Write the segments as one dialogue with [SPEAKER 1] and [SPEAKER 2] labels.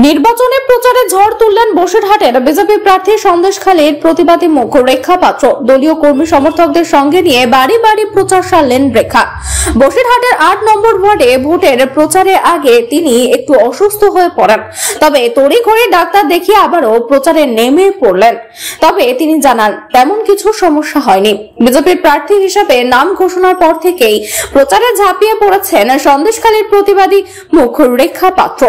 [SPEAKER 1] নির্বাচনে প্রচারে ঝড় তুললেন বসিরহাটের বিজেপি প্রার্থী সন্দেশখালীর প্রতিবাদী মুখ রেখা পাত্র। দলীয় কর্মী সমর্থকদের সঙ্গে নিয়ে বাড়ি বাড়ি প্রচার সারলেন রেখা। বসিরহাটের ৮ নম্বর ওয়ার্ডে ভোটের প্রচারের আগে তিনি একটু অসুস্থ হয়ে পড়েন, তবে তড়িঘড়ি ডাক্তার দেখিয়ে আবারও প্রচারে নেমে পড়লেন। তবে তিনি জানান তেমন কিছু সমস্যা হয়নি। বিজেপির প্রার্থী হিসেবে নাম ঘোষণার পর থেকেই প্রচারে ঝাঁপিয়ে পড়েছেন সন্দেশখালীর প্রতিবাদী মুখ রেখা পাত্র।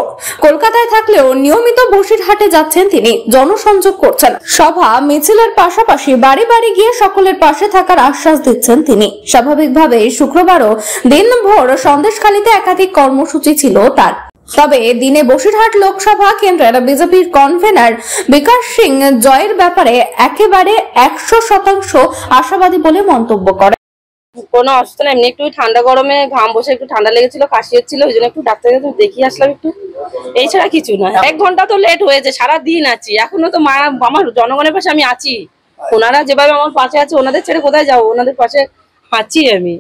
[SPEAKER 1] কলকাতায় থাকলেও নিয়মিত বসিরহাটে যাচ্ছেন তিনি, জনসংযোগ করছেন, সভা মিছিলের পাশাপাশি বাড়ি বাড়ি গিয়ে সকলের পাশে থাকার আশ্বাস দিচ্ছেন তিনি। স্বাভাবিকভাবে শুক্রবারও দিনভর সন্দেশখালীতে একাধিক কর্মসূচি ছিল তার। তবে দিনে বসিরহাট লোকসভা কেন্দ্রের বিজেপির কনভেনার বিকাশ সিং জয়ের ব্যাপারে একেবারে 100% আশাবাদী বলে মন্তব্য করেন।
[SPEAKER 2] কোনো অসুস্থ না, এমনি একটু ঠান্ডা গরমে ঘাম বসে একটু ঠান্ডা লেগেছিল, কাশি হচ্ছিল, ওই জন্য একটু ডাক্তার কাছে দেখিয়ে আসলাম একটু, এই ছাড়া কিছু নয়। 1 ঘন্টা তো লেট হয়েছে, সারাদিন আছি, এখনো তো আমার জনগণের পাশে আমি আছি। ওনারা যেভাবে আমার পাশে আছে, ওনাদের ছেড়ে কোথায় যাবো, ওনাদের পাশে আছি আমি।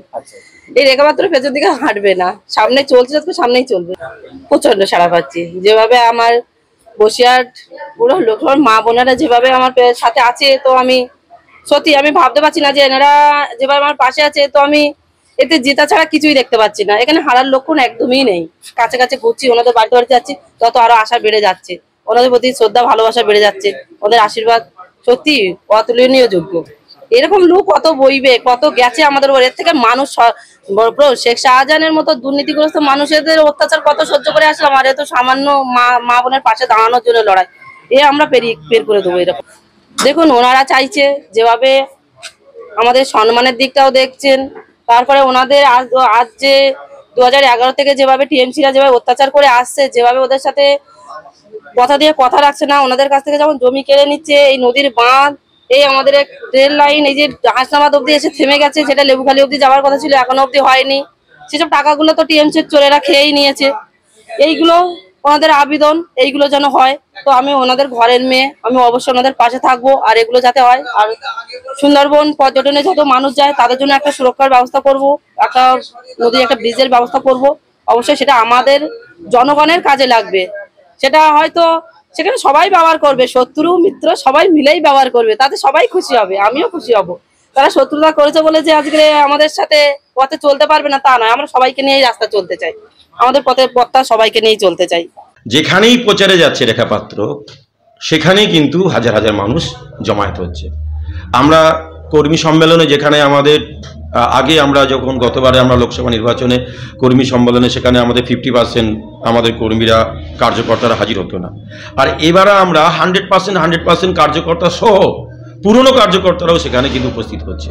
[SPEAKER 2] এই রেখা পাত্র পেছন দিকে হাঁটবে না, সামনে চলছে, সামনেই চলবে। প্রচন্ড সাড়া পাচ্ছি, যেভাবে আমার বসিরহাট পুরো লোকসভার মা বোনেরা যেভাবে আমার সাথে আছে, তো আমি সত্যি আমি ভাবতে পারছি না যে এনারা যেভাবে আমার পাশে আছে, তো আমি এতে জেতা ছাড়া কিছুই দেখতে পাচ্ছি না। এখানে হারার লক্ষণ একদমই নেই। কাছে কাছে ঘুরছি, ওনাদের বাড়িতে বাড়িতে যাচ্ছি, তত আরো আশা বেড়ে যাচ্ছে, ওনাদের প্রতি শ্রদ্ধা ভালোবাসা বেড়ে যাচ্ছে, ওদের আশীর্বাদ সত্যি অতুলনীয় যোগ্য। এরকম লোক কত বইবে, কত গেছে আমাদের ওর, এর থেকে মানুষ শেখ শাহজাহানের মতো দুর্নীতিগ্রস্ত মানুষদের অত্যাচার কত সহ্য করে আসলাম, আর এ তো সামান্য মা বোনের পাশে দাঁড়ানোর জন্য লড়াই, এ আমরা বের করে দেবো। এরকম দেখুন, ওনারা চাইছে যেভাবে আমাদের সম্মানের দিকটাও দেখছেন, তারপরে ওনাদের আজ যে 2011 থেকে যেভাবে টিএমসিরা যেভাবে অত্যাচার করে আসছে, যেভাবে ওদের সাথে কথা দিয়ে কথা রাখছে না, ওনাদের কাছ থেকে যেমন জমি কেড়ে নিচ্ছে, এই নদীর বাঁধ, এই আমাদের রেল লাইন, এই যে হাসনাবাদ অব্দি এসে থেমে গেছে, সেটা লেবুখালী অব্দি যাওয়ার কথা ছিল, এখনো অব্দি হয়নি। সেসব টাকাগুলো তো টিএমসির চোরেরা খেয়েই নিয়েছে। এইগুলো ওনাদের আবেদন, এইগুলো যেন হয়। তো আমি ওনাদের ঘরের মেয়ে, আমি অবশ্যই ওনাদের পাশে থাকবো, আর এগুলো যাতে হয়। আর সুন্দরবন পর্যটনে যত মানুষ যায় তাদের জন্য একটা সুরক্ষার ব্যবস্থা করব, একটা নদীর একটা ব্রিজের ব্যবস্থা করব। অবশ্যই সেটা আমাদের জনগণের কাজে লাগবে। সেটা হয়তো সেখানে সবাই ব্যবহার করবে, শত্রু মিত্র সবাই মিলেই ব্যবহার করবে, তাতে সবাই খুশি হবে, আমিও খুশি হব। তারা শত্রুতা করেছে বলে যে আজকে আমাদের সাথে পথে চলতে পারবে না তা নয়, আমরা সবাইকে নিয়েই রাস্তা চলতে চাই, আমাদের পথটা সবাইকে নিয়েই চলতে চাই।
[SPEAKER 3] যেখানেই প্রচারে যাচ্ছে রেখা পাত্র, সেখানেই কিন্তু হাজার হাজার মানুষ জমায়েত হচ্ছে। আমরা কর্মী সম্মেলনে, যেখানে আমাদের আগে আমরা যখন গতবারে আমরা লোকসভা নির্বাচনে কর্মী সম্মেলনে, সেখানে আমাদের 50% আমাদের কর্মীরা কার্যকর্তারা হাজির হতো না, আর এবারে আমরা 100% কার্যকর্তা সহ পুরনো কার্যকর্তারাও সেখানে কিন্তু উপস্থিত হচ্ছে।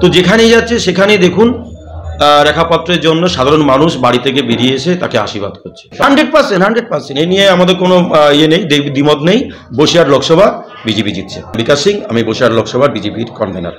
[SPEAKER 3] তো যেখানেই যাচ্ছে সেখানেই দেখুন রেখাপত্রের জন্য সাধারণ মানুষ বাড়ি থেকে বেরিয়ে এসে তাকে আশীর্বাদ করছে। 100% এ নিয়ে আমাদের কোনো নেই, দ্বিমত নেই। বসিরহাট লোকসভা বিজেপি জিতছে। বিকাশ সিং, আমি বসিরহাট লোকসভার বিজেপির কনভেনার।